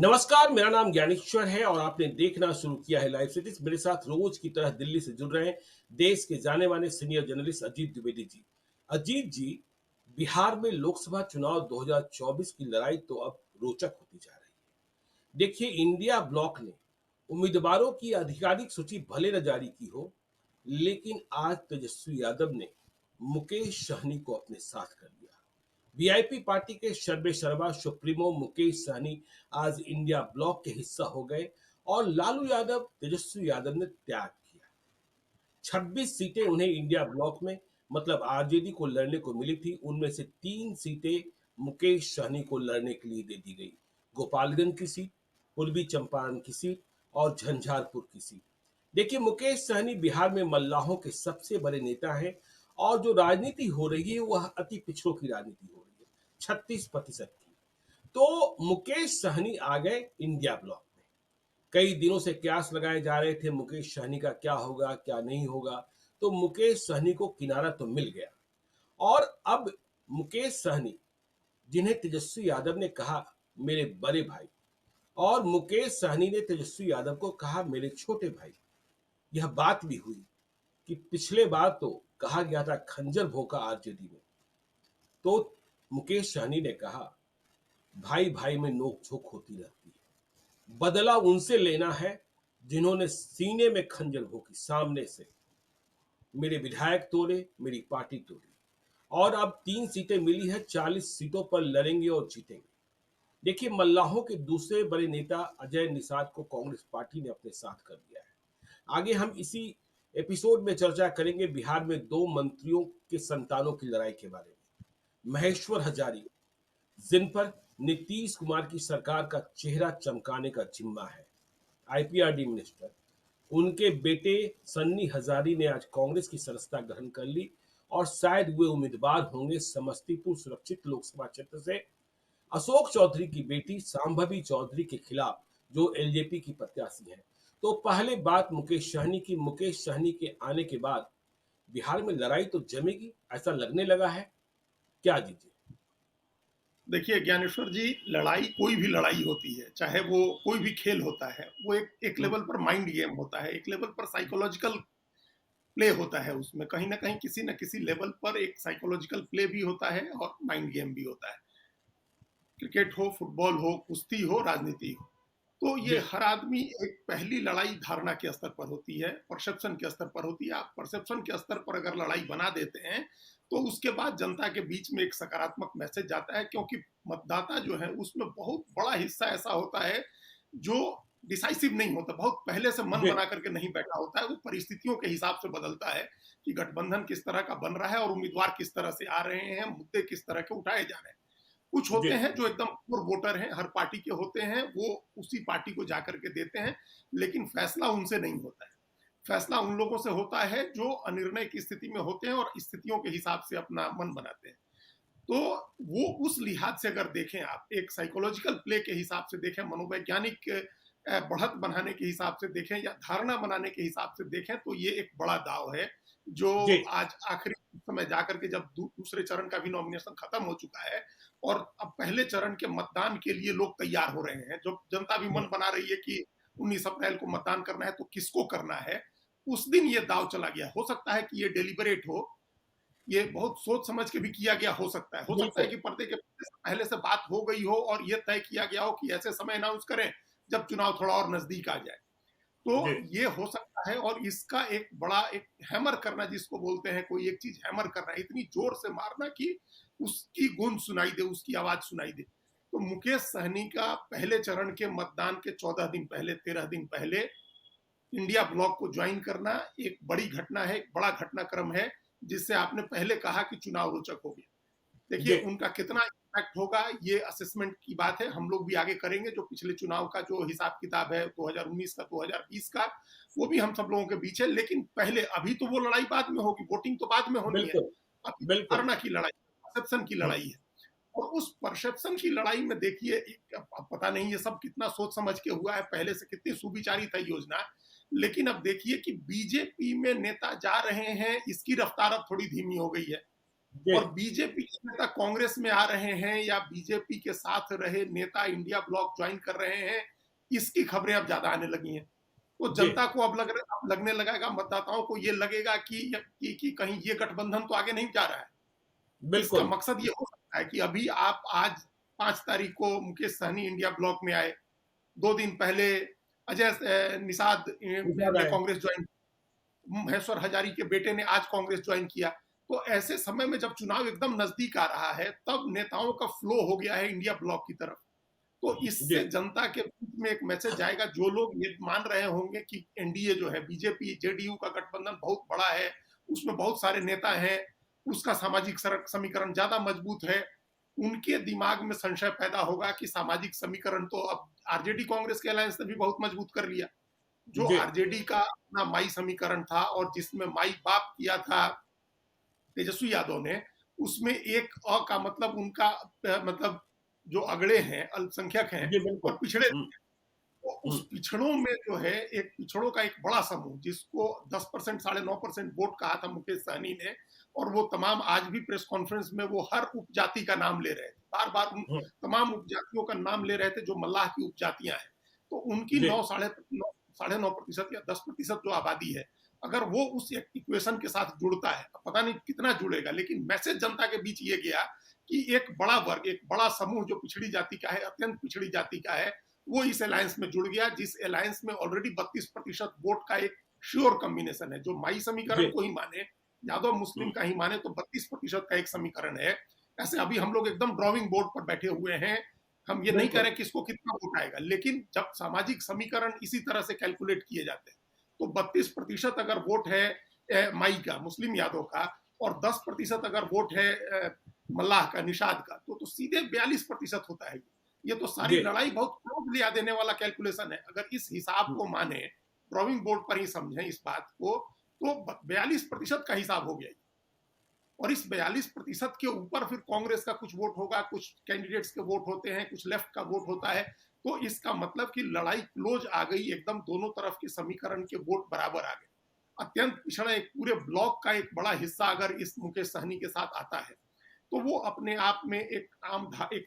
नमस्कार, मेरा नाम ज्ञानेश्वर है और आपने देखना शुरू किया है लाइव सिटीज। मेरे साथ रोज की तरह दिल्ली से जुड़ रहे हैं देश के जाने माने सीनियर जर्नलिस्ट अजीत द्विवेदी जी। अजीत जी, बिहार में लोकसभा चुनाव 2024 की लड़ाई तो अब रोचक होती जा रही है। देखिए, इंडिया ब्लॉक ने उम्मीदवारों की आधिकारिक सूची भले न जारी की हो, लेकिन आज तेजस्वी यादव ने मुकेश सहनी को अपने साथ कर लिया। वीआईपी पार्टी के सर्वेसर्वा सुप्रीमो मुकेश सहनी आज इंडिया ब्लॉक के हिस्सा हो गए और लालू यादव तेजस्वी यादव ने त्याग किया। 26 सीटें उन्हें इंडिया ब्लॉक में मतलब आरजेडी को लड़ने को मिली थी, उनमें से 3 सीटें मुकेश सहनी को लड़ने के लिए दे दी गई। गोपालगंज की सीट, पूर्वी चंपारण की सीट और झंझारपुर की सीट। देखिए, मुकेश सहनी बिहार में मल्लाहों के सबसे बड़े नेता हैं और जो राजनीति हो रही है वह अति पिछड़ों की राजनीति हो रही है, 36% की। तो मुकेश सहनी आ गए इंडिया ब्लॉक में। कई दिनों से कयास लगाए जा रहे थे मुकेश सहनी का क्या होगा क्या नहीं होगा, तो मुकेश सहनी को किनारा तो मिल गया। और अब मुकेश सहनी, जिन्हें तेजस्वी यादव ने कहा मेरे बड़े भाई, और मुकेश सहनी ने तेजस्वी यादव को कहा मेरे छोटे भाई। यह बात भी हुई कि पिछले बार तो कहा गया था खंजर भोंका आरजेडी में, तो मुकेश सहनी ने कहा भाई भाई में नोक झोंक होती रहती है, बदला उनसे लेना है जिन्होंने सीने में खंजर भोंकी सामने से। मेरे विधायक तोड़े, मेरी पार्टी तोड़ी, और अब 3 सीटें मिली है, 40 सीटों पर लड़ेंगे और जीतेंगे। देखिए, मल्लाहों के दूसरे बड़े नेता अजय निषाद को कांग्रेस पार्टी ने अपने साथ कर दिया है। आगे हम इसी एपिसोड में चर्चा करेंगे बिहार में 2 मंत्रियों के संतानों की लड़ाई के बारे में। महेश्वर हजारी, जिन पर नीतीश कुमार की सरकार का चेहरा चमकाने का जिम्मा है, आईपीआरडी मिनिस्टर, उनके बेटे सन्नी हजारी ने आज कांग्रेस की सदस्यता ग्रहण कर ली और शायद वे उम्मीदवार होंगे समस्तीपुर सुरक्षित लोकसभा क्षेत्र से अशोक चौधरी की बेटी सांभवी चौधरी के खिलाफ, जो एलजेपी की प्रत्याशी है। तो पहले बात मुकेश सहनी की। मुकेश सहनी के आने के बाद बिहार में लड़ाई तो जमेगी, ऐसा लगने लगा है। क्या जीजिए? देखिए ज्ञानेश्वर जी, लड़ाई कोई भी लड़ाई होती है, चाहे वो कोई भी खेल होता है, वो एक एक हम्म, लेवल पर माइंड गेम होता है, एक लेवल पर साइकोलॉजिकल प्ले होता है। उसमें कहीं ना कहीं किसी न किसी लेवल पर एक साइकोलॉजिकल प्ले भी होता है और माइंड गेम भी होता है। क्रिकेट हो, फुटबॉल हो, कुश्ती हो, राजनीति हो, तो ये जी, हर आदमी एक पहली लड़ाई धारणा के स्तर पर होती है, परसेप्शन के स्तर पर होती है। आप परसेप्शन के स्तर पर अगर लड़ाई बना देते हैं तो उसके बाद जनता के बीच में एक सकारात्मक मैसेज जाता है, क्योंकि मतदाता जो है उसमें बहुत बड़ा हिस्सा ऐसा होता है जो डिसाइसिव नहीं होता, बहुत पहले से मन जी, बना करके नहीं बैठा होता है। वो परिस्थितियों के हिसाब से बदलता है कि गठबंधन किस तरह का बन रहा है और उम्मीदवार किस तरह से आ रहे हैं, मुद्दे किस तरह के उठाए जा रहे हैं। कुछ जी, होते हैं जो एकदम प्योर वोटर हैं, हर पार्टी के होते हैं, वो उसी पार्टी को जाकर के देते हैं, लेकिन फैसला उनसे नहीं होता है। फैसला उन लोगों से होता है जो अनिर्णय की स्थिति में होते हैं और स्थितियों के हिसाब से अपना मन बनाते हैं। तो वो उस लिहाज से अगर देखें, आप एक साइकोलॉजिकल प्ले के हिसाब से देखें, मनोवैज्ञानिक बढ़त बनाने के हिसाब से देखें या धारणा बनाने के हिसाब से देखें, तो ये एक बड़ा दाव है जो जी, आज आखिरी समय जाकर के, जब दूसरे चरण का भी नॉमिनेशन खत्म हो चुका है और अब पहले चरण के मतदान के लिए लोग तैयार हो रहे हैं, जो जनता भी मन बना रही है कि 19 अप्रैल को मतदान करना है तो किसको करना है, उस दिन ये दाव चला गया। हो सकता है कि ये डेलिबरेट हो, ये बहुत सोच समझ के भी किया गया हो सकता है बिल्कुल, कि पर्दे के पहले से बात हो गई हो और ये तय किया गया हो कि ऐसे समय अनाउंस करें जब चुनाव थोड़ा और नजदीक आ जाए। तो जी, ये हो सकता है, और इसका एक बड़ा एक हैमर करना जिसको बोलते हैं, कोई एक चीज हैमर करना, इतनी जोर से मारना कि उसकी गूंज सुनाई दे, उसकी आवाज सुनाई दे। तो मुकेश सहनी का पहले चरण के मतदान के 14 दिन पहले, 13 दिन पहले इंडिया ब्लॉक को ज्वाइन करना एक बड़ी घटना है, एक बड़ा घटनाक्रम है, जिससे आपने पहले कहा कि चुनाव रोचक हो गया। देखिए जी, उनका कितना इम्पैक्ट होगा, ये असेसमेंट की बात है, हम लोग भी आगे करेंगे। जो पिछले चुनाव का जो हिसाब किताब है 2019 का, 2020 का, वो भी हम सब लोगों के बीच है। लेकिन पहले, अभी तो वो लड़ाई बाद में होगी, वोटिंग तो बाद में होनी है। बिल्कुल, अभी बिल्कुल, धारणा की लड़ाई, परसेप्शन की हुँ, लड़ाई है। और उस परसेप्शन की लड़ाई में देखिए, अब पता नहीं ये सब कितना सोच समझ के हुआ है, पहले से कितनी सुविचारित है योजना, लेकिन अब देखिए कि बीजेपी में नेता जा रहे हैं, इसकी रफ्तार अब थोड़ी धीमी हो गई है। जी, और बीजेपी के नेता कांग्रेस में आ रहे हैं या बीजेपी के साथ रहे नेता इंडिया ब्लॉक ज्वाइन कर रहे हैं, इसकी खबरें अब ज्यादा आने लगी हैं। तो जी, जनता को अब लगने लगेगा, मतदाताओं को ये लगेगा कि कहीं ये गठबंधन तो आगे नहीं जा रहा है। इसका बिल्कुल। मकसद ये हो सकता है कि अभी आप आज 5 तारीख को मुकेश सहनी इंडिया ब्लॉक में आए, 2 दिन पहले अजय निषाद निषाद ने आए। कांग्रेस ज्वाइन, महेश्वर हजारी के बेटे ने आज कांग्रेस ज्वाइन किया। तो ऐसे समय में जब चुनाव एकदम नजदीक आ रहा है, तब नेताओं का फ्लो हो गया है इंडिया ब्लॉक की तरफ। तो जी, इससे जनता के बीच में एक मैसेज जाएगा, जो लोग ये मान रहे होंगे कि एनडीए जो है, बीजेपी जेडीयू का गठबंधन बहुत बड़ा है, उसमें बहुत सारे नेता हैं, उसका सामाजिक समीकरण ज्यादा मजबूत है, उनके दिमाग में संशय पैदा होगा कि सामाजिक समीकरण तो अब आरजेडी कांग्रेस के अलायंस ने भी बहुत मजबूत कर लिया। जो जी, आरजेडी का अपना माई समीकरण था और जिसमें माई बाप किया था तेजस्वी यादव ने, उसमें एक अ का मतलब उनका मतलब जो अगड़े हैं, अल्पसंख्यक हैं जी, बिल्कुल। और पिछड़े, हुँ, तो उस हुँ, पिछड़ों में जो है एक पिछड़ों का एक बड़ा समूह, जिसको 10% 9.5% वोट कहा था मुकेश सहनी ने, और वो तमाम आज भी प्रेस कॉन्फ्रेंस में वो हर उपजाति का नाम ले रहे थे, बार बार उन हुँ, तमाम उपजातियों का नाम ले रहे थे जो मल्लाह की उपजातियां हैं। तो उनकी जी, 9 साढ़े 9% या 10% जो आबादी है, अगर वो उस इक्वेशन के साथ जुड़ता है, पता नहीं कितना जुड़ेगा, लेकिन मैसेज जनता के बीच ये गया कि एक बड़ा वर्ग, एक बड़ा समूह जो पिछड़ी जाति का है, अत्यंत पिछड़ी जाति का है, वो इस अलायंस में जुड़ गया, जिस अलायंस में ऑलरेडी 32% वोट का एक श्योर कॉम्बिनेशन है। जो माई समीकरण जी, को ही माने, यादव मुस्लिम हुँ, का ही माने, तो 32% का एक समीकरण है। ऐसे अभी हम लोग एकदम ड्रॉइंग बोर्ड पर बैठे हुए हैं, हम ये नहीं कह बिल्कुल। रहे किसको कितना वोट आएगा, लेकिन जब सामाजिक समीकरण इसी तरह से कैलकुलेट किए जाते हैं, तो 32% अगर वोट है माई का, मुस्लिम यादव का, और 10% अगर वोट है मल्लाह का, निषाद का, तो सीधे 42% होता है। ये तो सारी जी, लड़ाई बहुत क्लोज लिया देने वाला कैलकुलेशन है। अगर इस हिसाब हुँ, को माने, ड्रॉइंग बोर्ड पर ही समझें इस बात को, तो 42% का हिसाब हो गया। और इस 42% के ऊपर फिर कांग्रेस का कुछ वोट होगा, कुछ कैंडिडेट्स के वोट होते हैं, कुछ लेफ्ट का वोट होता है। तो इसका मतलब कि लड़ाई क्लोज आ गई, एकदम दोनों तरफ के समीकरण के वोट बराबर आ गए। अत्यंत पिछड़ा एक पूरे ब्लॉक का एक बड़ा हिस्सा अगर इस मुकेश सहनी के साथ आता है, तो वो अपने आप में एक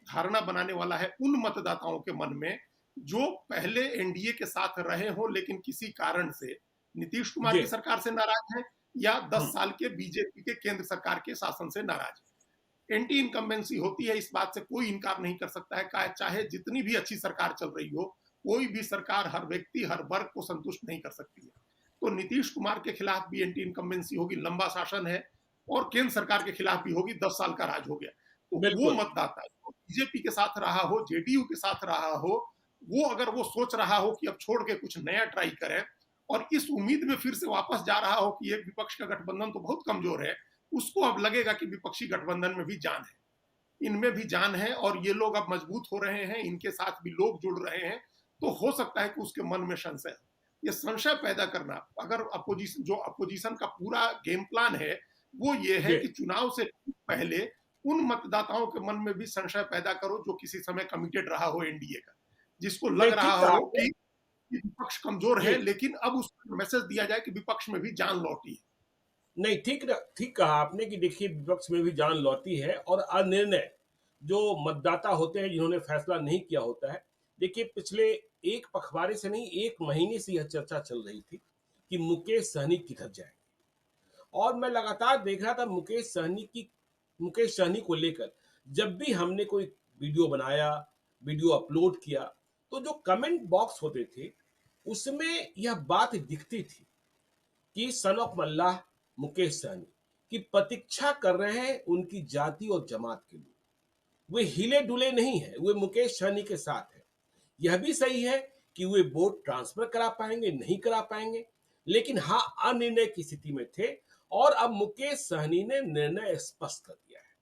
धारणा बनाने वाला है उन मतदाताओं के मन में, जो पहले एनडीए के साथ रहे हो लेकिन किसी कारण से नीतीश कुमार जी, की सरकार से नाराज है, या 10 हुँ, साल के बीजेपी के केंद्र सरकार के शासन से नाराज है। एंटी इनकम्बेंसी होती है, इस बात से कोई इनकार नहीं कर सकता है, चाहे जितनी भी अच्छी सरकार चल रही हो, कोई भी सरकार हर व्यक्ति हर वर्ग को संतुष्ट नहीं कर सकती है। तो नीतीश कुमार के खिलाफ भी एंटी इनकम्बेंसी होगी, लंबा शासन है, और केंद्र सरकार के खिलाफ भी होगी, 10 साल का राज हो गया। तो वो बिल्कुल। मतदाता जो बीजेपी के साथ रहा हो, जेडीयू के साथ रहा हो, वो अगर वो सोच रहा हो कि अब छोड़ के कुछ नया ट्राई करें, और इस उम्मीद में फिर से वापस जा रहा हो कि एक विपक्ष का गठबंधन तो बहुत कमजोर है, उसको अब लगेगा कि विपक्षी गठबंधन में भी जान है, इनमें भी जान है, और ये लोग अब मजबूत हो रहे हैं, इनके साथ भी लोग जुड़ रहे हैं। तो हो सकता है कि उसके मन में संशय हो। ये संशय पैदा करना, अगर अपोजिशन का पूरा गेम प्लान है, वो ये है जी, कि चुनाव से पहले उन मतदाताओं के मन में भी संशय पैदा करो जो किसी समय कमिटेड रहा हो एनडीए का, जिसको लग नहीं रहा ठीक कहा हो आपने। कि विपक्ष कमजोर जी, है, लेकिन अब उसको मैसेज दिया जाए कि विपक्ष में भी जान लौटी है। नहीं ठीक कहा आपने कि देखिए विपक्ष में भी जान लौटी है और अनिर्णय जो मतदाता होते हैं जिन्होंने फैसला नहीं किया होता है। देखिए पिछले एक पखवाड़े से नहीं 1 महीने से यह चर्चा चल रही थी कि मुकेश सहनी किधर जाएँगे और मैं लगातार देख रहा था मुकेश सहनी को लेकर जब भी हमने कोई वीडियो बनाया, वीडियो अपलोड किया, तो जो कमेंट बॉक्स होते थे, उसमें यह बात दिखती थी कि सन ऑफ मल्लाह मुकेश सहनी की प्रतीक्षा कर रहे हैं उनकी जाति और जमात के लोग। वे हिले डुले नहीं है, वे मुकेश सहनी के साथ है। यह भी सही है कि वे वोट ट्रांसफर करा पाएंगे नहीं करा पाएंगे, लेकिन हाँ अनिर्णय की स्थिति में थे और अब मुकेश सहनी ने निर्णय स्पष्ट कर दिया है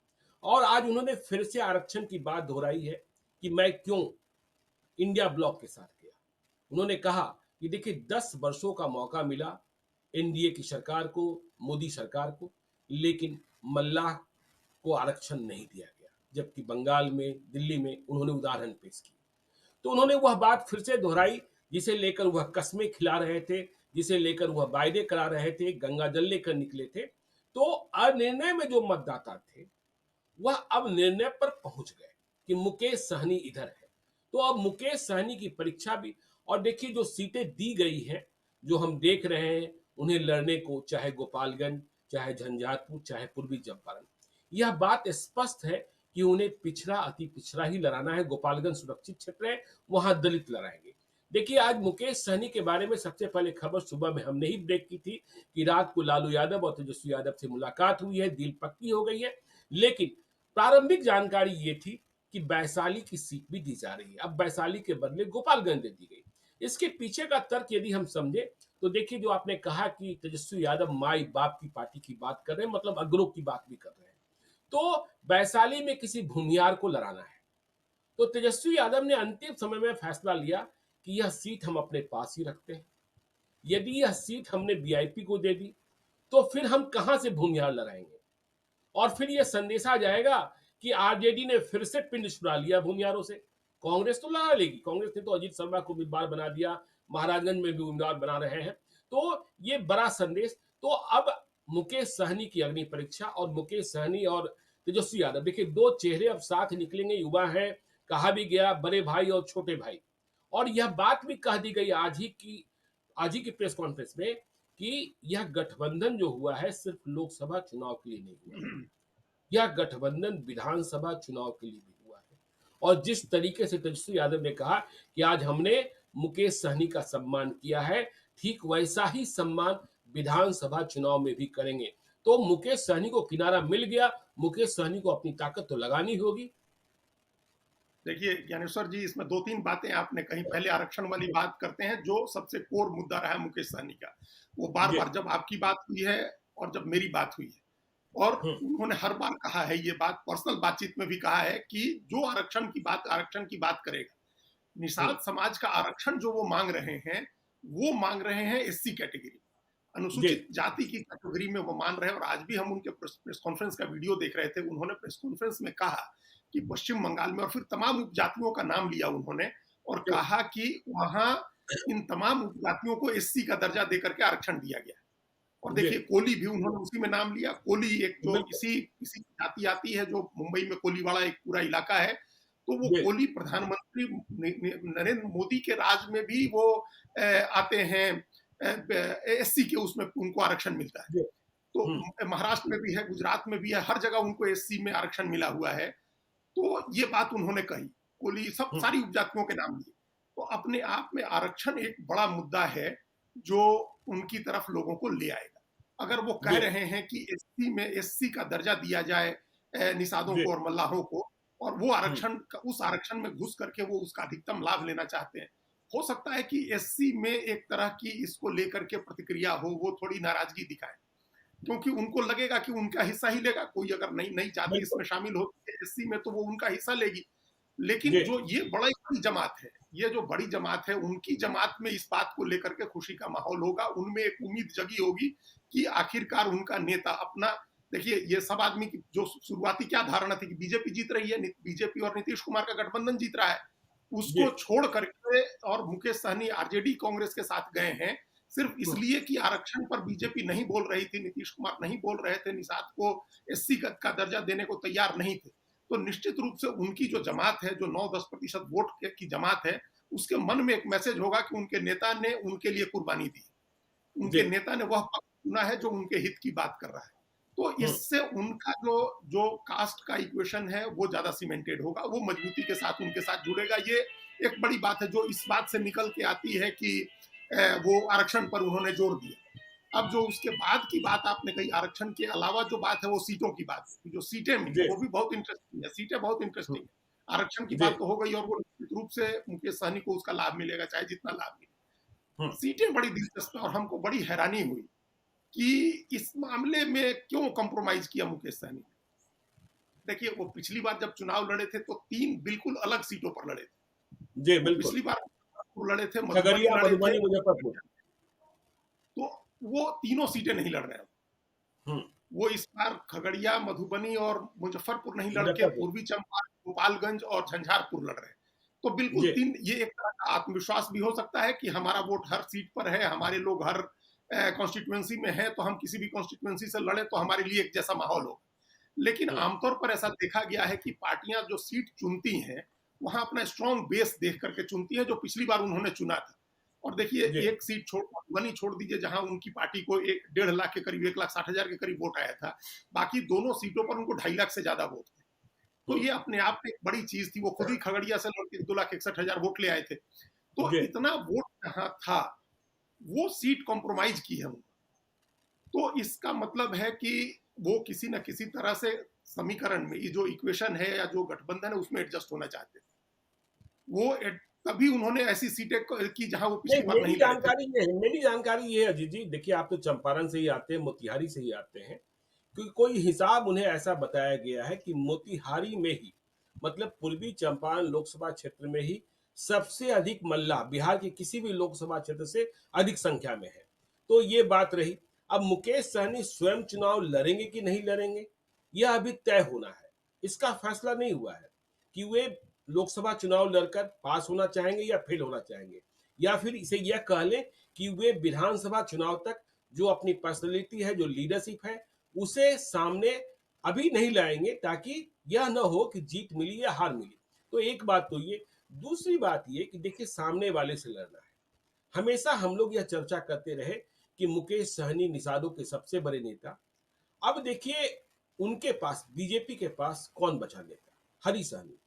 और आज उन्होंने फिर से आरक्षण की बात दोहराई है कि मैं क्यों इंडिया ब्लॉक के साथ गया। उन्होंने कहा कि देखिए 10 वर्षों का मौका मिला एनडीए की सरकार को, मोदी सरकार को, लेकिन मल्लाह को आरक्षण नहीं दिया गया, जबकि बंगाल में, दिल्ली में उन्होंने उदाहरण पेश किए। तो उन्होंने वह बात फिर से दोहराई जिसे लेकर वह कस्में खिला रहे थे, जिसे लेकर वह वायदे करा रहे थे, गंगा जल लेकर निकले थे। तो अनिर्णय में जो मतदाता थे वह अब निर्णय पर पहुंच गए कि मुकेश सहनी इधर है। तो अब मुकेश सहनी की परीक्षा भी, और देखिए जो सीटें दी गई हैं, जो हम देख रहे हैं उन्हें लड़ने को, चाहे गोपालगंज, चाहे झंझारपुर, चाहे पूर्वी चंपारण, यह बात स्पष्ट है कि उन्हें पिछड़ा, अति पिछड़ा ही लड़ाना है। गोपालगंज सुरक्षित क्षेत्र है, वहां दलित लड़ाएंगे। देखिए आज मुकेश सहनी के बारे में सबसे पहले खबर सुबह में हमने ही ब्रेक की थी कि रात को लालू यादव और तेजस्वी यादव से मुलाकात हुई है, डील पक्की हो गई है। लेकिन प्रारंभिक जानकारी ये थी कि वैशाली की सीट भी दी जा रही है, अब वैशाली के बदले गोपालगंज दे दी गई। इसके पीछे का तर्क यदि हम समझे तो देखिए, जो आपने कहा कि तेजस्वी यादव माई बाप की पार्टी की बात कर रहे हैं, मतलब अग्रलोक की बात भी कर रहे हैं, तो वैशाली में किसी भूमियार को लड़ाना है। तो तेजस्वी यादव ने अंतिम समय में फैसला लिया कि यह सीट हम अपने पास ही रखते हैं। यदि यह सीट हमने वीआईपी को दे दी तो फिर हम कहां से भूमिहार लड़ाएंगे, और फिर यह संदेश आ जाएगा कि आरजेडी ने फिर से पिंड छुड़ा लिया भूमिहारों से। कांग्रेस तो लड़ा लेगी, कांग्रेस ने तो अजीत शर्मा को उम्मीदवार बना दिया, महाराजगंज में भी उम्मीदवार बना रहे हैं। तो ये बड़ा संदेश। तो अब मुकेश सहनी की अग्नि परीक्षा, और मुकेश सहनी और तेजस्वी यादव, देखिए दो चेहरे अब साथ निकलेंगे, युवा है, कहा भी गया बड़े भाई और छोटे भाई। और यह बात भी कह दी गई आज ही की प्रेस कॉन्फ्रेंस में कि यह गठबंधन जो हुआ है सिर्फ लोकसभा चुनाव के लिए नहीं हुआ है, यह गठबंधन विधानसभा चुनाव के लिए भी हुआ है। और जिस तरीके से तेजस्वी यादव ने कहा कि आज हमने मुकेश सहनी का सम्मान किया है, ठीक वैसा ही सम्मान विधानसभा चुनाव में भी करेंगे। तो मुकेश सहनी को किनारा मिल गया, मुकेश सहनी को अपनी ताकत तो लगानी होगी। देखिए ज्ञानेश्वर जी, इसमें दो तीन बातें आपने कही। पहले आरक्षण वाली बात करते हैं, जो सबसे कोर मुद्दा रहा है मुकेश सहनी का। वो बार जी। बार जब आपकी बात हुई है और जब मेरी बात हुई है, और उन्होंने हर बार कहा है ये बात, पर्सनल बातचीत में भी कहा है कि जो आरक्षण की बात करेगा, निषाद समाज का आरक्षण जो वो मांग रहे हैं एससी कैटेगरी, जी। अनुसूचित जाति की कैटेगरी में वो मान रहे हैं। और आज भी हम उनके प्रेस कॉन्फ्रेंस का वीडियो देख रहे थे, उन्होंने प्रेस कॉन्फ्रेंस में कहा कि पश्चिम बंगाल में, और फिर तमाम उपजातियों का नाम लिया उन्होंने और कहा कि वहां इन तमाम उपजातियों को एससी का दर्जा देकर के आरक्षण दिया गया। और देखिए कोली भी उन्होंने उसी में नाम लिया। कोली एक जो इसी जाति आती है, जो मुंबई में कोलीवाड़ा एक पूरा इलाका है, तो वो कोली प्रधानमंत्री नरेंद्र मोदी के राज में भी वो आते हैं, एससी के उसमें उनको आरक्षण मिलता है। तो महाराष्ट्र में भी है, गुजरात में भी है, हर जगह उनको एससी में आरक्षण मिला हुआ है। तो ये बात उन्होंने कही, कोली सब सारी उपजातियों के नाम लिए। तो अपने आप में आरक्षण एक बड़ा मुद्दा है जो उनकी तरफ लोगों को ले आएगा। अगर वो कह रहे हैं कि एससी में एससी का दर्जा दिया जाए निषादों को और मल्लाहों को, और वो उस आरक्षण में घुस करके वो उसका अधिकतम लाभ लेना चाहते हैं, हो सकता है कि एससी में एक तरह की इसको लेकर के प्रतिक्रिया हो, वो थोड़ी नाराजगी दिखाए, क्योंकि उनको लगेगा कि उनका हिस्सा ही लेगा। कोई अगर नई जाति इसमें शामिल होती है एससी में, तो वो उनका हिस्सा लेगी। लेकिन जो ये बड़ी जमात है, ये जो बड़ी जमात है, उनकी जमात में इस बात को लेकर के खुशी का माहौल होगा, उनमें एक उम्मीद जगी होगी कि आखिरकार उनका नेता अपना, देखिए ये सब आदमी की जो शुरुआती क्या धारणा थी कि बीजेपी जीत रही है, बीजेपी और नीतीश कुमार का गठबंधन जीत रहा है, उसको छोड़ करके और मुकेश सहनी आरजेडी कांग्रेस के साथ गए हैं सिर्फ इसलिए कि आरक्षण पर बीजेपी नहीं बोल रही थी, नीतीश कुमार नहीं बोल रहे थे, निषाद को एससी का दर्जा देने को तैयार नहीं थे। तो निश्चित रूप से उनकी जो जमात है, जो 9-10% वोट की जमात है, उसके मन में एक मैसेज होगा कि उनके नेता ने उनके लिए कुर्बानी दी, उनके नेता ने वह पक्ष चुना है जो उनके हित की बात कर रहा है। तो इससे उनका जो कास्ट का इक्वेशन है वो ज्यादा सीमेंटेड होगा, वो मजबूती के साथ उनके साथ जुड़ेगा। ये एक बड़ी बात है जो इस बात से निकल के आती है कि वो आरक्षण पर उन्होंने जोर दिया। अब जो उसके बाद की बात आपने कही, आरक्षण के अलावा जो बात है वो सीटों की बात है, जो सीटें मिली वो भी बहुत इंटरेस्टिंग है, सीटें बहुत इंटरेस्टिंग है। आरक्षण की बात तो हो गई, और वो निश्चित रूप से मुकेश सहनी को उसका लाभ मिलेगा, चाहे जितना लाभ मिले। सीटें बड़ी दिलचस्प है, और हमको बड़ी हैरानी हुई कि इस मामले में क्यों कंप्रोमाइज किया मुकेश सहनी ने। देखिए वो पिछली बार जब चुनाव लड़े थे तो 3 बिल्कुल अलग सीटों पर लड़े थे। पिछली बार लड़े थे, मधुबनी, मुजफ्फरपुर, तो वो तीनों सीटें नहीं लड़ रहे हैं। वो इस बार खगड़िया, मधुबनी और मुजफ्फरपुर नहीं लड़ के पूर्वी चंपारण, गोपालगंज और झंझारपुर लड़ रहे हैं। तो बिल्कुल 3, ये एक तरह का आत्मविश्वास भी हो सकता है कि हमारा वोट हर सीट पर है, हमारे लोग हर कॉन्स्टिट्यूएंसी में है तो हम किसी भी कॉन्स्टिट्यूएंसी से लड़े तो हमारे लिए एक जैसा माहौल हो। लेकिन हम्म, आमतौर पर ऐसा देखा गया है कि पार्टियां जो सीट चुनती हैं वहां अपना स्ट्रॉन्ग बेस देख करके चुनती हैं, जो पिछली बार उन्होंने चुना था। और देखिए, जी एक सीट छोड़, मधुबनी छोड़ दीजिए, जहां उनकी पार्टी को 1.5 लाख के करीब, 1,60,000 के करीब वोट आया था। बाकी दोनों सीटों पर उनको 2.5 लाख से ज्यादा वोट थे। तो हम्म, ये अपने आप में एक बड़ी चीज थी। वो खुद ही खगड़िया से लड़के 2,61,000 वोट ले आए थे। तो जी इतना वोट जहां था, वो सीट कॉम्प्रोमाइज की है। तो इसका मतलब है कि वो किसी न किसी तरह से समीकरण में, ये जो इक्वेशन है या जो गठबंधन है, उसमें एडजस्ट होना चाहते थे। वो तभी उन्होंने ऐसी सीटें की जहां वो नहीं, पिछली बार नहीं लड़े थे। मेरी जानकारी ये है अजीत जी, देखिए आप तो चंपारण से ही आते हैं, मोतिहारी से ही आते हैं, क्योंकि कोई हिसाब उन्हें ऐसा बताया गया है कि मोतिहारी में ही, मतलब पूर्वी चंपारण लोकसभा क्षेत्र में ही सबसे अधिक मल्लाह बिहार के किसी भी लोकसभा क्षेत्र से अधिक संख्या में है। तो ये बात रही। अब मुकेश सहनी स्वयं चुनाव लड़ेंगे कि नहीं लड़ेंगे, यह अभी तय होना है। इसका फैसला नहीं हुआ है कि वे लोकसभा चुनाव लड़कर पास होना चाहेंगे या फेल होना चाहेंगे, या फिर इसे यह कह लें कि वे विधानसभा चुनाव तक जो अपनी पर्सनैलिटी है, जो लीडरशिप है, उसे सामने अभी नहीं लाएंगे, ताकि यह न हो कि जीत मिली या हार मिली। तो एक बात तो ये। दूसरी बात ये कि देखिए, सामने वाले से लड़ना है। हमेशा हम लोग यह चर्चा करते रहे कि मुकेश सहनी निषादों के सबसे बड़े नेता। अब देखिए, उनके पास, बीजेपी के पास कौन बचा नेता? हरी सहनी।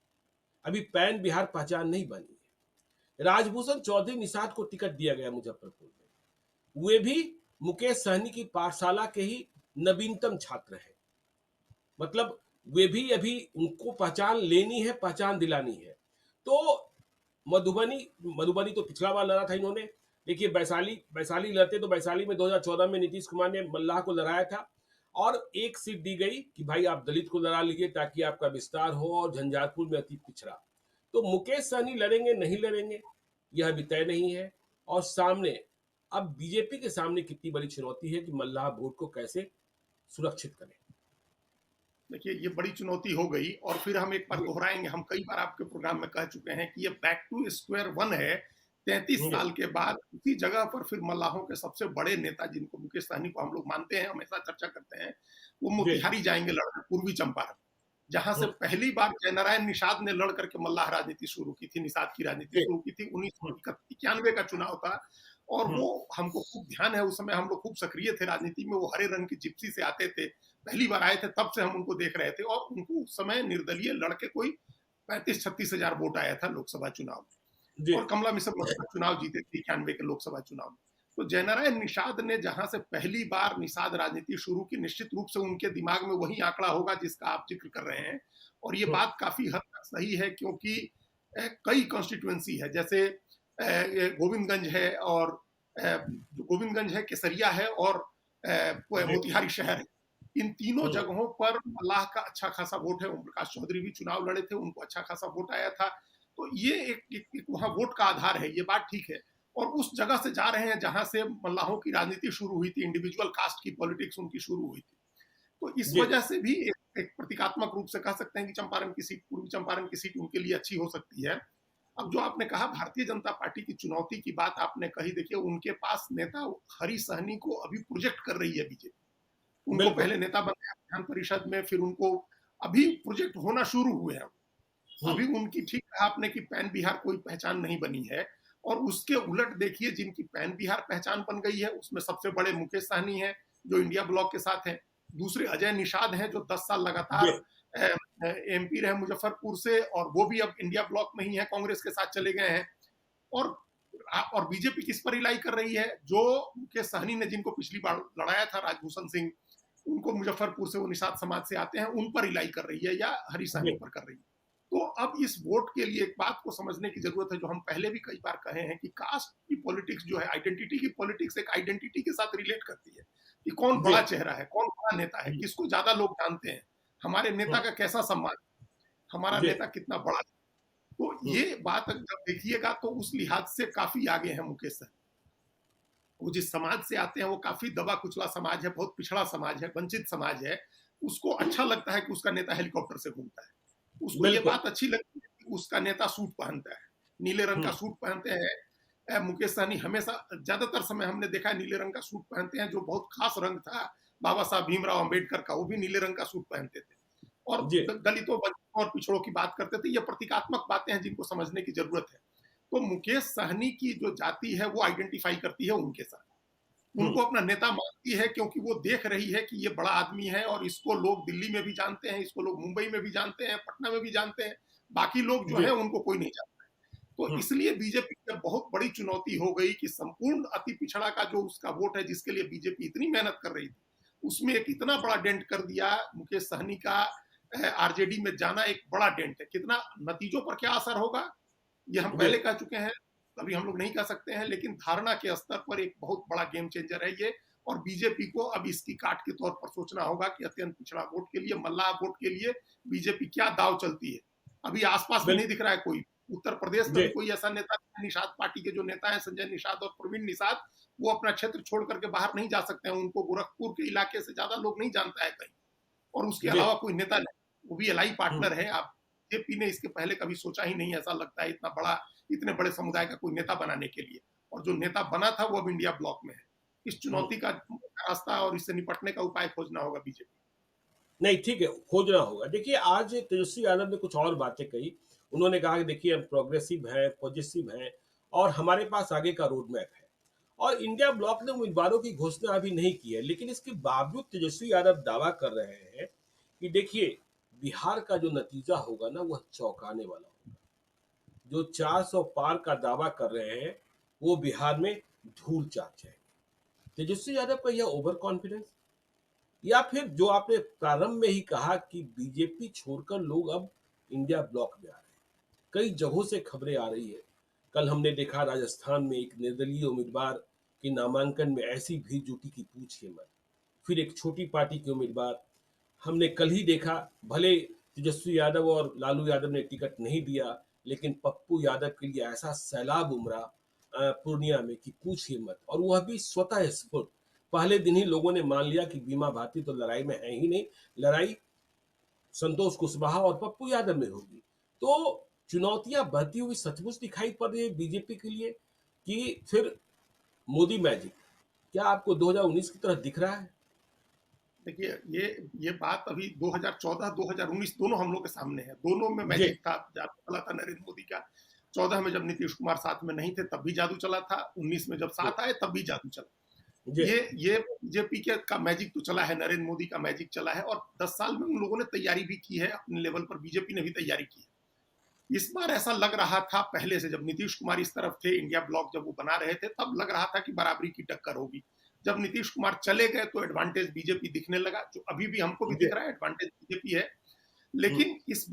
अभी पैन बिहार पहचान नहीं बनी है। राजभूषण चौधरी निषाद को टिकट दिया गया मुजफ्फरपुर में, वे भी मुकेश सहनी की पाठशाला के ही नवीनतम छात्र हैं। मतलब वे भी अभी उनको पहचान लेनी है, पहचान दिलानी है। तो मधुबनी मधुबनी तो पिछला बार लड़ा था इन्होंने। देखिए, वैशाली वैशाली लड़ते तो वैशाली में 2014 में नीतीश कुमार ने मल्लाह को लड़ाया था, और एक सीट दी गई कि भाई आप दलित को लड़ा लीजिए ताकि आपका विस्तार हो, और झंझारपुर में अति पिछड़ा। तो मुकेश सहनी लड़ेंगे नहीं लड़ेंगे, यह भी तय नहीं है। और सामने अब बीजेपी के सामने कितनी बड़ी चुनौती है कि मल्लाह वोट को कैसे सुरक्षित करें। देखिए, ये बड़ी चुनौती हो गई। और फिर हम एक बार जी दोहराएंगे, हम कई बार आपके प्रोग्राम में कह चुके हैं कि ये बैक टू स्क्वायर वन है। 33 जी साल के बाद उसी जगह पर फिर मल्लाहों के सबसे बड़े नेता, जिनको मुकेश सहनी को हम लोग मानते हैं, हमेशा चर्चा करते हैं, वो जी मोतिहारी जाएंगे लड़ने, पूर्वी चंपारण, जहां से पहली बार जयनारायण निषाद ने लड़ करके मल्लाह राजनीति शुरू की थी, निषाद की राजनीति जी शुरू की थी। हम्म, 1991 का चुनाव था। और हम्म, वो, हमको खूब ध्यान है, उस समय हम लोग खूब सक्रिय थे राजनीति में। वो हरे रंग की जिप्सी से आते थे, पहली बार आए थे, तब से हम उनको देख रहे थे। और उनको उस समय निर्दलीय लड़के कोई 35-36 हजार वोट आया था लोकसभा चुनाव जी में। और कमला मिश्र लोकसभा चुनाव जीते थे 91 के लोकसभा चुनाव में। तो जयनारायण निषाद ने जहां से पहली बार निषाद राजनीति शुरू की, निश्चित रूप से उनके दिमाग में वही आंकड़ा होगा जिसका आप जिक्र कर रहे हैं। और ये हम्म, बात काफी हद तक सही है, क्योंकि कई कॉन्स्टिट्यूएंसी है, जैसे गोविंदगंज है, और जो गोविंदगंज है, केसरिया है, और जी मोतिहारी शहर है। इन तीनों हम्म, जगहों पर मल्लाह का अच्छा खासा वोट है। ओम प्रकाश चौधरी भी चुनाव लड़े थे, उनको अच्छा खासा वोट आया था। तो ये एक वहां वोट का आधार है, ये बात ठीक है। और उस जगह से जा रहे हैं जहां से मल्लाहों की राजनीति शुरू हुई थी, इंडिविजुअल कास्ट की पॉलिटिक्स उनकी शुरू हुई थी। तो इस जी वजह से भी एक प्रतीकात्मक रूप से कह सकते हैं कि चंपारण की सीट, पूर्वी चंपारण की सीट उनके लिए अच्छी हो सकती है। अब जो आपने कहा भारतीय जनता पार्टी की चुनौती की बात आपने कही, देखिए उनके पास नेता हरी सहनी को अभी प्रोजेक्ट कर रही है बीजेपी। उनको बिल्कुल। पहले नेता बनाया विधान परिषद में, फिर उनको अभी प्रोजेक्ट होना शुरू हुए हैं। हम्म, अभी उनकी, ठीक कहा आपने कि पैन बिहार कोई पहचान नहीं बनी है। और उसके उलट देखिए, जिनकी पैन बिहार पहचान बन गई है, उसमें सबसे बड़े मुकेश सहनी हैं, जो इंडिया ब्लॉक के साथ हैं। दूसरे अजय निषाद हैं, जो 10 साल जी लगातार एमपी रहे मुजफ्फरपुर से, और वो भी अब इंडिया ब्लॉक में ही है, कांग्रेस के साथ चले गए हैं। और बीजेपी किस पर रिलाई कर रही है? जो मुकेश सहनी ने, जिनको पिछली बार लड़ाया था राजभूषण सिंह, उनको मुजफ्फरपुर से, वो निषाद समाज से आते हैं, उन पर रिलाई कर रही है, या हरी सहनी जी पर कर रही है। तो अब इस वोट के लिए एक बात को समझने की जरूरत है, जो हम पहले भी कई बार कहे हैं, कि कास्ट की पॉलिटिक्स जो है, आइडेंटिटी की पॉलिटिक्स, एक आइडेंटिटी के साथ रिलेट करती है, कि कौन जी बड़ा चेहरा है, कौन बड़ा नेता है, हम्म, किसको ज्यादा लोग जानते हैं, हमारे नेता हम्म, का कैसा सम्मान, हमारा जी नेता कितना बड़ा। तो हम्म, ये बात जब देखिएगा, तो उस लिहाज से काफी आगे है मुकेश सर। वो जिस समाज से आते हैं, वो काफी दबा कुचला समाज है, बहुत पिछड़ा समाज है, वंचित समाज है। उसको अच्छा लगता है कि उसका नेता हेलीकॉप्टर से घूमता है। उसको ये बिल्कुल। बात अच्छी लगती है कि उसका नेता सूट पहनता है, नीले रंग का हम्म, सूट पहनते हैं, मुकेश सहनी हमेशा ज्यादातर समय हमने देखा है नीले रंग का सूट पहनते हैं, जो बहुत खास रंग था बाबा साहब भीमराव अंबेडकर का, वो भी नीले रंग का सूट पहनते थे। और जी, दलितों, बंचितों और पिछड़ों की बात करते थे। ये प्रतीकात्मक बातें हैं जिनको समझने की जरूरत है। तो मुकेश सहनी की जो जाति है वो आइडेंटिफाई करती है उनके साथ, हुँ, उनको अपना नेता मानती है, क्योंकि वो देख रही है कि ये बड़ा आदमी है और इसको लोग दिल्ली में भी जानते हैं, इसको लोग मुंबई में भी जानते हैं, पटना में भी जानते हैं, बाकी लोग जो जी, है उनको कोई नहीं जानता। तो हुँ, इसलिए बीजेपी की बहुत बड़ी चुनौती हो गई कि संपूर्ण अति पिछड़ा का जो उसका वोट है, जिसके लिए बीजेपी इतनी मेहनत कर रही थी, उसमें एक इतना बड़ा डेंट कर दिया। मुकेश सहनी का आरजेडी में जाना एक बड़ा डेंट है। कितना नतीजों पर क्या असर होगा, ये हम जी, पहले कह चुके हैं, अभी हम लोग नहीं कह सकते हैं, लेकिन धारणा के स्तर पर एक बहुत बड़ा गेम चेंजर है ये। और बीजेपी को अब इसकी काट के तौर पर सोचना होगा कि अत्यंत पिछड़ा वोट के लिए, मल्लाह वोट के लिए बीजेपी क्या दाव चलती है। अभी आसपास में बिल नहीं दिख रहा है कोई। उत्तर प्रदेश में जी, भी कोई ऐसा नेता, निषाद पार्टी के जो नेता है संजय निषाद और प्रवीण निषाद, वो अपना क्षेत्र छोड़ करके बाहर नहीं जा सकते हैं। उनको गोरखपुर के इलाके से ज्यादा लोग नहीं जानता है कहीं, और उसके जी, अलावा कोई नेता नहीं, वो भी एलआई हुँ, पार्टनर है। आप जेपी ने इसके पहले कभी सोचा ही नहीं, ऐसा लगता है, इतना बड़ा, इतने बड़े समुदाय का कोई नेता बनाने के लिए। और जो नेता बना था वो अब इंडिया ब्लॉक में है। इस हुँ। चुनौती का रास्ता और इससे निपटने का उपाय खोजना होगा बीजेपी। नहीं, ठीक है, खोजना होगा। देखिए, आज तेजस्वी यादव ने कुछ और बातें कही। उन्होंने कहा कि देखिए हम प्रोग्रेसिव हैं, पॉजिटिव हैं और हमारे पास आगे का रोड मैप है। और इंडिया ब्लॉक ने उम्मीदवारों की घोषणा अभी नहीं की है, लेकिन इसके बावजूद तेजस्वी यादव दावा कर रहे हैं कि देखिए, बिहार का जो नतीजा होगा ना, वह चौंकाने वाला होगा। जो 400 पार का दावा कर रहे हैं, वो बिहार में धूल चाट जाएँगे। तेजस्वी यादव का यह ओवर कॉन्फिडेंस या फिर जो आपने प्रारंभ में ही कहा कि बीजेपी छोड़कर लोग अब इंडिया ब्लॉक में आ रहे हैं। कई जगहों से खबरें आ रही है। कल हमने देखा राजस्थान में एक निर्दलीय उम्मीदवार के नामांकन में ऐसी भीड़ जुटी कि पूछिए मत। फिर एक छोटी पार्टी के उम्मीदवार, हमने कल ही देखा, भले तेजस्वी यादव और लालू यादव ने टिकट नहीं दिया, लेकिन पप्पू यादव के लिए ऐसा सैलाब उमड़ा पूर्णिया में कि पूछिए मत, और वह भी स्वतः स्फूर्त। पहले दिन ही लोगों ने मान लिया कि बीमा भारती तो लड़ाई में है ही नहीं, लड़ाई संतोष कुशवाहा और पप्पू यादव में होगी। तो चुनौतियां बढ़ती हुई सचमुच दिखाई पड़ रही है बीजेपी के लिए कि फिर मोदी मैजिक क्या आपको 2019 की तरह दिख रहा है? देखिए, ये बात अभी 2014 2019 दोनों हम लोग के सामने है। दोनों में जी, मैजिक था, जादू चला था नरेंद्र मोदी का। 14 में जब नीतीश कुमार साथ में नहीं थे तब भी जादू चला था, 19 में जब जी, साथ आए तब भी जादू चला। जी, ये बीजेपी के का मैजिक तो चला है, नरेंद्र मोदी का मैजिक चला है, और 10 साल में उन लोगों ने तैयारी भी की है अपने लेवल पर, बीजेपी ने भी तैयारी की है। इस बार ऐसा लग रहा था पहले से, जब नीतीश कुमार इस तरफ थे, इंडिया ब्लॉक जब वो बना रहे थे, तब लग रहा था कि बराबरी की टक्कर होगी। जब नीतीश कुमार चले गए तो एडवांटेज बीजेपी दिखने लगा, जो अभी भी हमको भी जी, दिख रहा है, एडवांटेज बीजेपी है। हम्म, लेकिन इस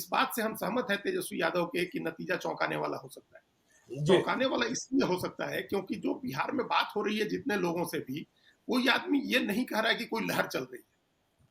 बात से हम सहमत हैं तेजस्वी यादव के कि नतीजा चौंकाने वाला हो सकता है। जी, चौंकाने वाला इसलिए हो सकता है क्योंकि जो बिहार में बात हो रही है जितने लोगों से भी, कोई आदमी ये नहीं कह रहा है कि कोई लहर चल रही है,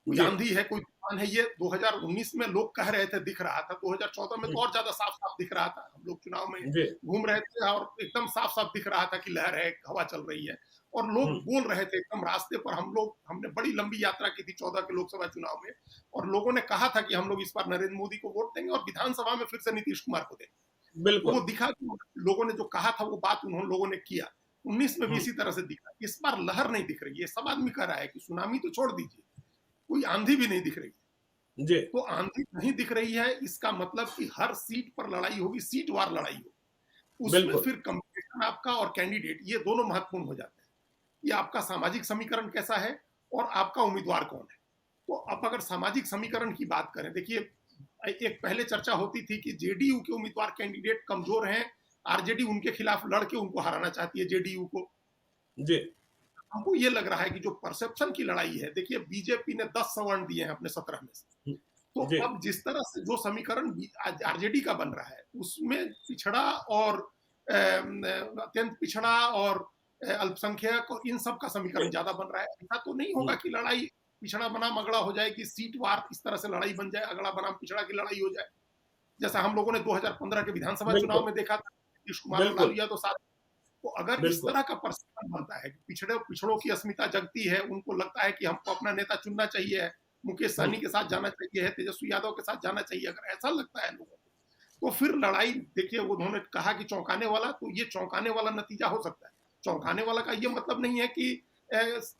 कोई जी, आंधी है, कोई तूफान है। ये 2019 में लोग कह रहे थे, दिख रहा था, 2014 में तो और ज्यादा साफ साफ दिख रहा था। हम लोग चुनाव में जी, घूम रहे थे और एकदम साफ साफ दिख रहा था कि लहर है, हवा चल रही है, और लोग हम्म, बोल रहे थे एकदम रास्ते पर। हमने बड़ी लंबी यात्रा की थी 14 के लोकसभा चुनाव में, और लोगों ने कहा था कि हम लोग इस बार नरेंद्र मोदी को वोट देंगे और विधानसभा में फिर से नीतीश कुमार को देंगे। तो वो बिल्कुल, दिखा कि लोगों ने जो कहा था वो बात उन्होंने लोगों ने किया। 19 में भी हम्म, इसी तरह से दिखा। इस बार लहर नहीं दिख रही है। सब आदमी कह रहा है कि सुनामी तो छोड़ दीजिए, कोई आंधी भी नहीं दिख रही है। जी, तो आंधी नहीं दिख रही है, इसका मतलब कि हर सीट पर लड़ाई होगी, सीट वार लड़ाई होगी। उसमें बिल्कुल, फिर कंपटीशन आपका और कैंडिडेट, ये दोनों महत्वपूर्ण हो जाते हैं। ये आपका सामाजिक समीकरण कैसा है और आपका उम्मीदवार कौन है। तो अब अगर सामाजिक समीकरण की बात करें, देखिए, एक पहले चर्चा होती थी कि जेडीयू के उम्मीदवार कैंडिडेट कमजोर हैं, आरजेडी उनके खिलाफ लड़के उनको हराना चाहती है, जेडीयू को। जी, हमको ये लग रहा है कि जो परसेप्शन की लड़ाई है, देखिए बीजेपी ने 10 सवर्ण दिए हैं अपने 17 में से। तो जी, अब जिस तरह से जो समीकरण आरजेडी का बन रहा है, उसमें पिछड़ा और अत्यंत पिछड़ा और अल्पसंख्यक और इन सब का जी, समीकरण ज्यादा बन रहा है। ऐसा तो नहीं होगा हम्म, कि लड़ाई पिछड़ा बनाम अगड़ा हो जाए, कि सीट वार इस तरह से लड़ाई बन जाए, अगड़ा बनाम पिछड़ा की लड़ाई हो जाए, जैसा हम लोगों ने 2015 के विधानसभा चुनाव बिल्कुल, में देखा था, नीतीश कुमार और लालू बिल्कुल, यादव साथ। तो अगर इस बिल्कुल, तरह का परसेप्शन बनता है कि पिछड़ों की अस्मिता जगती है, उनको लगता है कि हमको अपना नेता चुनना चाहिए है, मुकेश हम्म, सहनी के साथ जाना चाहिए है, तेजस्वी यादव के साथ जाना चाहिए, अगर ऐसा लगता है लोगों को, तो फिर लड़ाई देखिए, उन्होंने कहा कि चौंकाने वाला, तो ये चौंकाने वाला नतीजा हो सकता है। चौंकाने वाला का ये मतलब नहीं है कि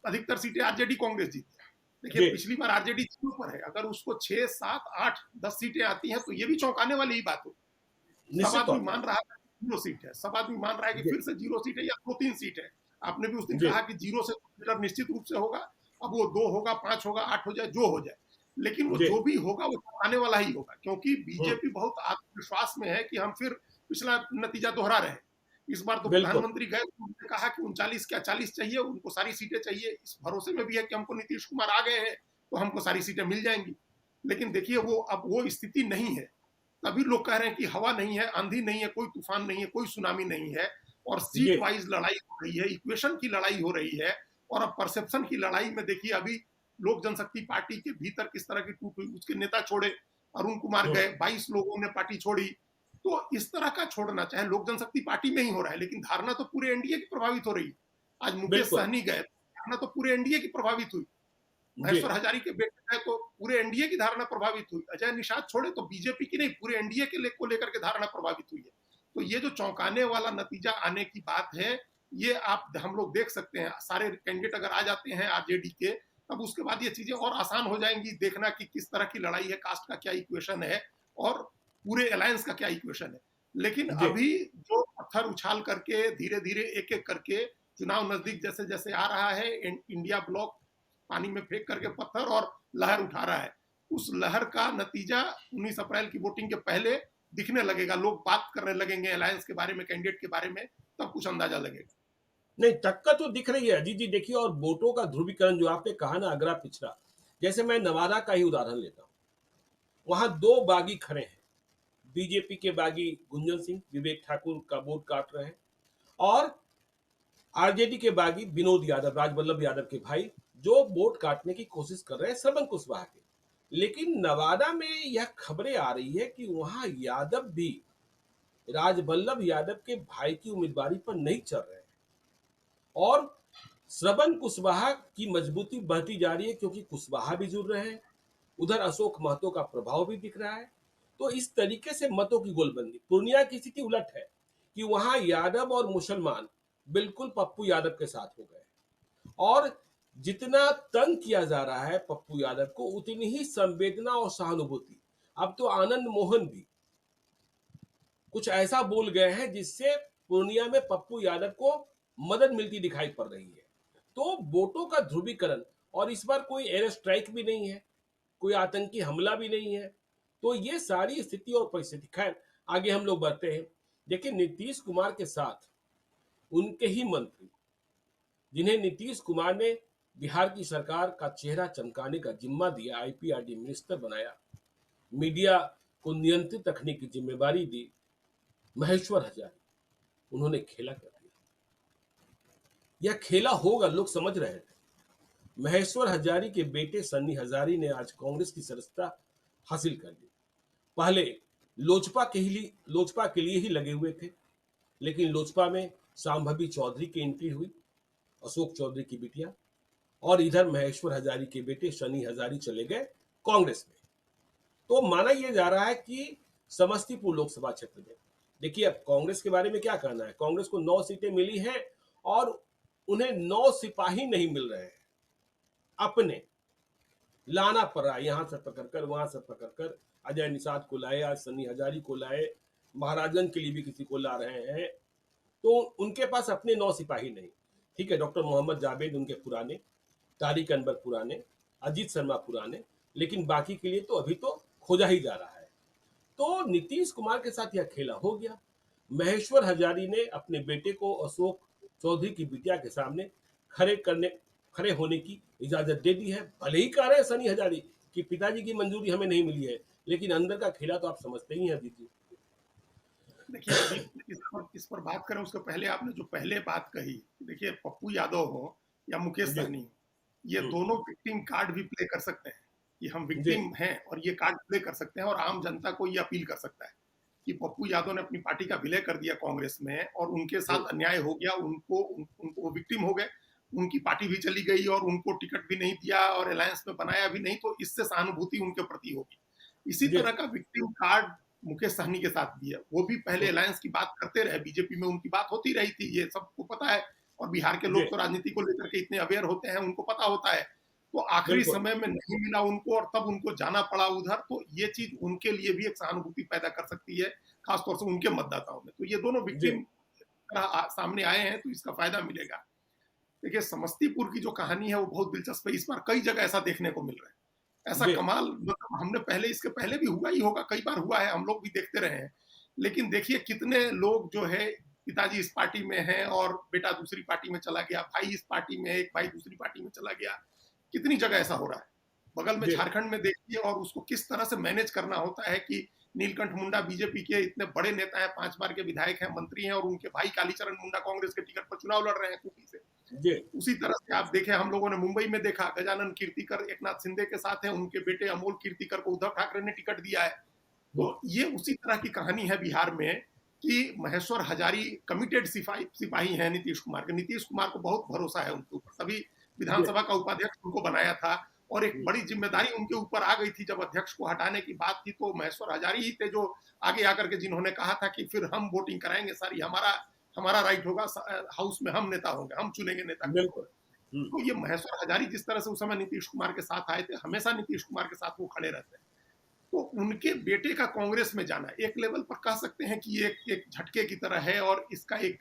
अधिकतर सीटें आरजेडी कांग्रेस जीती है। देखिए जी, पिछली बार आरजेडी जीरो पर है, अगर उसको 6, 7, 8, 10 सीटें आती हैं तो ये भी चौंकाने वाली ही बात हो। सब निश्चित आदमी तौर पर। मान रहा है कि जीरो सीट है, सब आदमी मान रहा है कि जी, फिर से जीरो सीट है या 2-3 सीट है। आपने भी उस दिन जी, कहा कि जीरो से मतलब निश्चित रूप से होगा, अब वो 2 होगा, 5 होगा, 8 हो जाए, जो हो जाए। लेकिन वो जी, जो भी होगा वो आने वाला ही होगा, क्योंकि हुँ, बीजेपी बहुत आत्मविश्वास में है कि हम फिर पिछला नतीजा दोहरा रहे हैं। इस बार तो बिल्कुल, प्रधानमंत्री गए, उन्होंने कहा कि 39 क्या 40 चाहिए, उनको सारी सीटें चाहिए। इस भरोसे में भी है कि हमको नीतीश कुमार आ गए हैं, तो हमको सारी सीटें मिल जाएँगी। लेकिन देखिए वो अब वो स्थिति नहीं है। तभी लोग कह रहे हैं कि हवा नहीं है, आंधी नहीं है, कोई तूफान नहीं है, कोई सुनामी नहीं है, और सीट जी, वाइज लड़ाई हो रही है, इक्वेशन की लड़ाई हो रही है। और अब परसेप्शन की लड़ाई में देखिए अभी लोक जनशक्ति पार्टी के भीतर किस तरह की टूट हुई, उसके नेता छोड़े, अरुण कुमार हुँ, गए, 22 लोगों ने पार्टी छोड़ी। तो इस तरह का छोड़ना, चाहे लोक जनशक्ति पार्टी में ही हो रहा है, लेकिन धारणा तो पूरे एनडीए की प्रभावित हो रही है। आज मुकेश बिल्कुल, सहनी गए, धारणा तो पूरे एनडीए की प्रभावित हुई। जी, महेश्वर हजारी के बेटे है तो पूरे एनडीए की धारणा प्रभावित हुई। अजय निषाद छोड़े तो बीजेपी की नहीं, पूरे एनडीए को लेकर के धारणा प्रभावित हुई है। तो ये जो चौंकाने वाला नतीजा आने की बात है, ये आप हम लोग देख सकते हैं। सारे कैंडिडेट अगर आ जाते हैं आरजेडी के, तब उसके बाद ये चीजें और आसान हो जाएंगी देखना कि किस तरह की लड़ाई है, कास्ट का क्या इक्वेशन है और पूरे अलायंस का क्या इक्वेशन है। लेकिन जी। अभी जो पत्थर उछाल करके धीरे धीरे एक एक करके चुनाव नजदीक जैसे जैसे आ रहा है, इंडिया ब्लॉक पानी में फेंक करके पत्थर और लहर उठा रहा है। उस लहर का नतीजा 19 अप्रैल की वोटिंग के पहले दिखने लगेगा। लोग बात करने लगेंगे अलायंस के बारे में, कैंडिडेट के बारे में, तब कुछ अंदाजा लगेगा। नहीं, टक्कर तो दिख रही है अजीत जी। देखिए, और वोटों का ध्रुवीकरण जो आपने कहा ना, अगला पिछड़ा, जैसे मैं नवादा का ही उदाहरण लेता हूँ। वहां दो बागी खड़े हैं। बीजेपी के बागी गुंजन सिंह विवेक ठाकुर का वोट काट रहे हैं, और आरजेडी के बागी विनोद यादव राजवल्लभ यादव के भाई, जो वोट काटने की कोशिश कर रहे हैं श्रवण कुशवाहा के। लेकिन नवादा में यह खबरें आ रही है कि वहां यादव भी राजवल्लभ यादव के भाई की उम्मीदवारी पर नहीं चल रहे हैं, और श्रवण कुशवाहा की मजबूती बढ़ती जा रही है, क्योंकि कुशवाहा भी जुड़ रहे हैं, उधर अशोक महतो का प्रभाव भी दिख रहा है। तो इस तरीके से मतों की गोलबंदी। पूर्णिया की स्थिति उलट है कि वहां यादव और मुसलमान बिल्कुल पप्पू यादव के साथ हो गए, और जितना तंग किया जा रहा है पप्पू यादव को, उतनी ही संवेदना और सहानुभूति। अब तो आनंद मोहन भी कुछ ऐसा बोल गए हैं जिससे पूर्णिया में पप्पू यादव को मदद मिलती दिखाई पड़ रही है। तो वोटों का ध्रुवीकरण, और इस बार कोई एयर स्ट्राइक भी नहीं है, कोई आतंकी हमला भी नहीं है। तो ये सारी स्थिति और परिस्थिति, खैर आगे हम लोग बढ़ते हैं। देखिए, नीतीश कुमार के साथ उनके ही मंत्री, जिन्हें नीतीश कुमार ने बिहार की सरकार का चेहरा चमकाने का जिम्मा दिया, आईपीआरडी मिनिस्टर बनाया, मीडिया को नियंत्रित रखने की जिम्मेवारी दी, महेश्वर हजारी, उन्होंने खेला कर दिया। यह खेला होगा, लोग समझ रहे थे। महेश्वर हजारी के बेटे सन्नी हजारी ने आज कांग्रेस की सदस्यता हासिल कर ली। पहले लोजपा के लिए ही लगे हुए थे, लेकिन लोजपा में सांभवी चौधरी की एंट्री हुई, अशोक चौधरी की बिटिया, और इधर महेश्वर हजारी के बेटे सनी हजारी चले गए कांग्रेस में। तो माना यह जा रहा है कि समस्तीपुर लोकसभा क्षेत्र में, देखिए अब कांग्रेस के बारे में क्या कहना है। कांग्रेस को 9 सीटें मिली हैं, और उन्हें 9 सिपाही नहीं मिल रहे हैं, अपने लाना पड़ रहा है, यहां से पकड़कर वहां से पकड़कर। अजय निषाद को लाए, आज सन्नी हजारी को लाए, महाराजगंज के लिए भी किसी को ला रहे हैं। तो उनके पास अपने 9 सिपाही नहीं। ठीक है, डॉक्टर मोहम्मद जावेद उनके पुराने, तारिक अनवर पुराने, अजीत शर्मा पुराने, लेकिन बाकी के लिए तो अभी तो खोजा ही जा रहा है। तो नीतीश कुमार के साथ यह खेला हो गया। महेश्वर हजारी ने अपने बेटे को अशोक चौधरी की बिटिया के सामने खड़े होने की इजाजत दे दी है। भले ही कह रहे हैं सनी हजारी कि पिताजी की मंजूरी हमें नहीं मिली है, लेकिन अंदर का खेला तो आप समझते ही हैं दीदी। देखिए अभी इस पर बात करें उसके पहले आपने जो पहले बात कही, देखिए पप्पू यादव हो या मुकेश जी, सहनी हो, ये दोनों विक्टिम कार्ड भी प्ले कर सकते हैं कि हम जी, विक्टिम हैं, और ये कार्ड प्ले कर सकते हैं, और आम जनता को ये अपील कर सकता है कि पप्पू यादव ने अपनी पार्टी का विलय कर दिया कांग्रेस में, और उनके साथ अन्याय हो गया, उनको विक्टिम हो गए, उनकी पार्टी भी चली गई और उनको टिकट भी नहीं दिया और अलायंस में बनाया भी नहीं, तो इससे सहानुभूति उनके प्रति होगी। इसी जी, तरह का विक्टिम कार्ड मुकेश सहनी के साथ भी है। वो भी पहले अलायंस की बात करते रहे, बीजेपी में उनकी बात होती रही थी, ये सबको पता है। और बिहार के लोग जी तो राजनीति को लेकर के इतने अवेयर होते हैं, उनको पता होता है। तो आखिरी बिल्कुल समय में नहीं मिला उनको और तब उनको जाना पड़ा उधर, तो ये चीज उनके लिए भी एक सहानुभूति पैदा कर सकती है, खासतौर से उनके मतदाताओं में। तो ये दोनों जी विक्टिम सामने आए हैं, तो इसका फायदा मिलेगा। देखिए, समस्तीपुर की जो कहानी है वो बहुत दिलचस्प है। इस बार कई जगह ऐसा देखने को मिल रहा है। ऐसा जी कमाल मतलब हमने पहले, इसके पहले भी हुआ ही होगा, कई बार हुआ है, हम लोग भी देखते रहे हैं। लेकिन देखिए कितने लोग जो है, पिताजी इस पार्टी में हैं और बेटा दूसरी पार्टी में चला गया, भाई इस पार्टी में है, एक भाई दूसरी पार्टी में चला गया। कितनी जगह ऐसा हो रहा है। बगल में जी झारखंड में देखिए, और उसको किस तरह से मैनेज करना होता है कि नीलकंठ मुंडा बीजेपी के इतने बड़े नेता हैं, 5 बार के विधायक हैं, मंत्री हैं, और उनके भाई कालीचरण मुंडा कांग्रेस के टिकट पर चुनाव लड़ रहे हैं खूंटी से। जी उसी तरह से आप देखें, हम लोगों ने मुंबई में देखा, गजानन कीर्तिकर एकनाथ शिंदे के साथ हैं, उनके बेटे अमोल कीर्तिकर को उद्धव ठाकरे ने टिकट दिया है। तो ये उसी तरह की कहानी है बिहार में कि महेश्वर हजारी कमिटेड सिपाही हैं नीतीश कुमार के। नीतीश कुमार को बहुत भरोसा है उनके ऊपर, तभी जी विधानसभा का उपाध्यक्ष उनको बनाया था। और एक बड़ी जिम्मेदारी उनके ऊपर आ गई थी, जब अध्यक्ष को हटाने की बात थी तो महेश्वर हजारी ही थे जो आगे आकर के जिन्होंने कहा था कि फिर हम वोटिंग कराएंगे, सारी हमारा हमारा राइट होगा, हाउस में हम नेता होंगे, हम चुनेंगे नेता को। बिल्कुल तो ये महेश्वर हजारी जिस तरह से उस समय नीतीश कुमार के साथ आए थे, हमेशा नीतीश कुमार के साथ वो खड़े रहते हैं। तो उनके बेटे का कांग्रेस में जाना एक लेवल पर कह सकते हैं कि ये एक झटके की तरह है, और इसका एक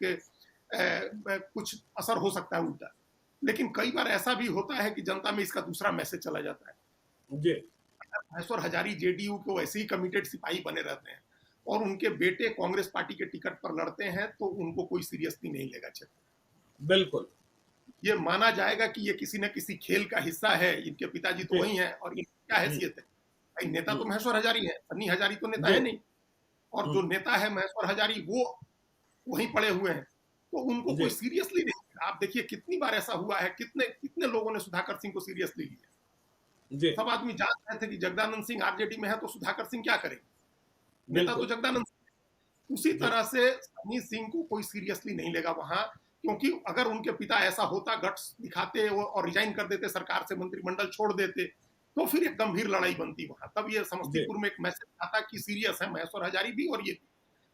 कुछ असर हो सकता है उल्टा। लेकिन कई बार ऐसा भी होता है कि जनता में इसका दूसरा मैसेज चला जाता है। जी महेश्वर हजारी जेडीयू को ऐसे ही कमिटेड सिपाही बने रहते हैं और उनके बेटे कांग्रेस पार्टी के टिकट पर लड़ते हैं, तो उनको कोई सीरियसली नहीं लेगा क्षेत्र। बिल्कुल ये माना जाएगा कि ये किसी न किसी खेल का हिस्सा है, इनके पिताजी तो जी वही हैं और इनकी क्या हम्म, हैसियत है। भाई नेता तो हम्म, महेश्वर हजारी है, सन्नी हजारी तो नेता जी है नहीं। और जो हम्म, नेता है महेश्वर हजारी, वो वहीं पड़े हुए हैं, तो उनको जी कोई सीरियसली नहीं। आप देखिए कितनी बार ऐसा हुआ है, कितने कितने लोगों ने सुधाकर सिंह को सीरियसली लिया। जी सब आदमी जान रहे थे कि जगदानंद सिंह आरजेडी में है तो सुधाकर सिंह क्या करेंगे, नेता तो बिल्कुल जगदानंद सिंह। उसी जी तरह से सन्नी सिंह को कोई सीरियसली नहीं लेगा वहां, क्योंकि अगर उनके पिता ऐसा होता, गट्स दिखाते और रिजाइन कर देते, सरकार से मंत्रिमंडल छोड़ देते, तो फिर एक गंभीर लड़ाई बनती वहां। तब ये जी समस्तीपुर में एक मैसेज आता कि सीरियस है महेश्वर हजारी भी और ये भी।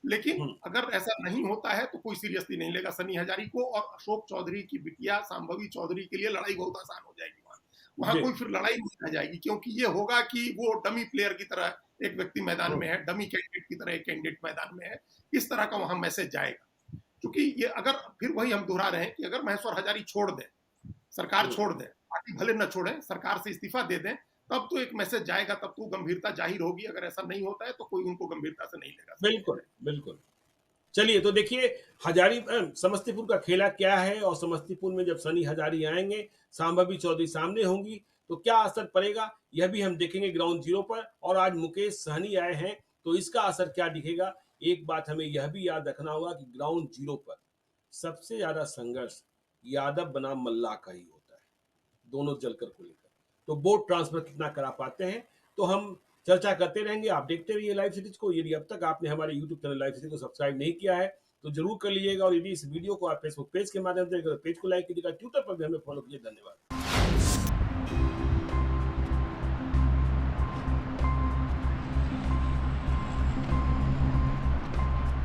लेकिन हम्म, अगर ऐसा नहीं होता है तो कोई सीरियसली नहीं लेगा सन्नी हजारी को, और अशोक चौधरी की बिटिया सांभवी चौधरी के लिए लड़ाई बहुत आसान हो जाएगी वहां। वहां जी कोई फिर लड़ाई नहीं रह जाएगी, क्योंकि ये होगा कि वो डमी प्लेयर की तरह एक व्यक्ति मैदान हम्म, में है, डमी कैंडिडेट की तरह एक कैंडिडेट मैदान में है। इस तरह का वहां मैसेज जाएगा। क्योंकि ये अगर फिर वही हम दोहरा रहे हैं कि अगर महेश्वर हजारी छोड़ दें, सरकार हम्म, छोड़ दें, पार्टी भले न छोड़ें, सरकार से इस्तीफा दे दें, तब तो एक मैसेज जाएगा, तब तो गंभीरता जाहिर होगी। अगर ऐसा नहीं होता है तो कोई उनको गंभीरता से नहीं लेगा, समझ बिल्कुल लीजिए। बिल्कुल चलिए तो देखिए हजारी समस्तीपुर का खेला क्या है और समस्तीपुर में जब सनी हजारी आएंगे सांभवी चौधरी सामने होंगी तो क्या असर पड़ेगा यह भी हम देखेंगे ग्राउंड जीरो पर। और आज मुकेश सहनी आए हैं तो इसका असर क्या दिखेगा। एक बात हमें यह भी याद रखना होगा कि ग्राउंड जीरो पर सबसे ज्यादा संघर्ष यादव बनाम मल्लाह का ही होता है, दोनों जलकर को लेकर। तो वोट ट्रांसफर कितना करा पाते हैं तो हम चर्चा करते रहेंगे। आप देखते रहिए लाइव सीरीज को। यदि अब तक आपने हमारे यूट्यूब चैनल लाइव सीरीज को सब्सक्राइब नहीं किया है तो जरूर कर लीजिएगा। और यदि इस वीडियो को आप फेसबुक पेज के माध्यम से पेज को लाइक कीजिएगा, ट्विटर पर भी हमें फॉलो कीजिए। धन्यवाद।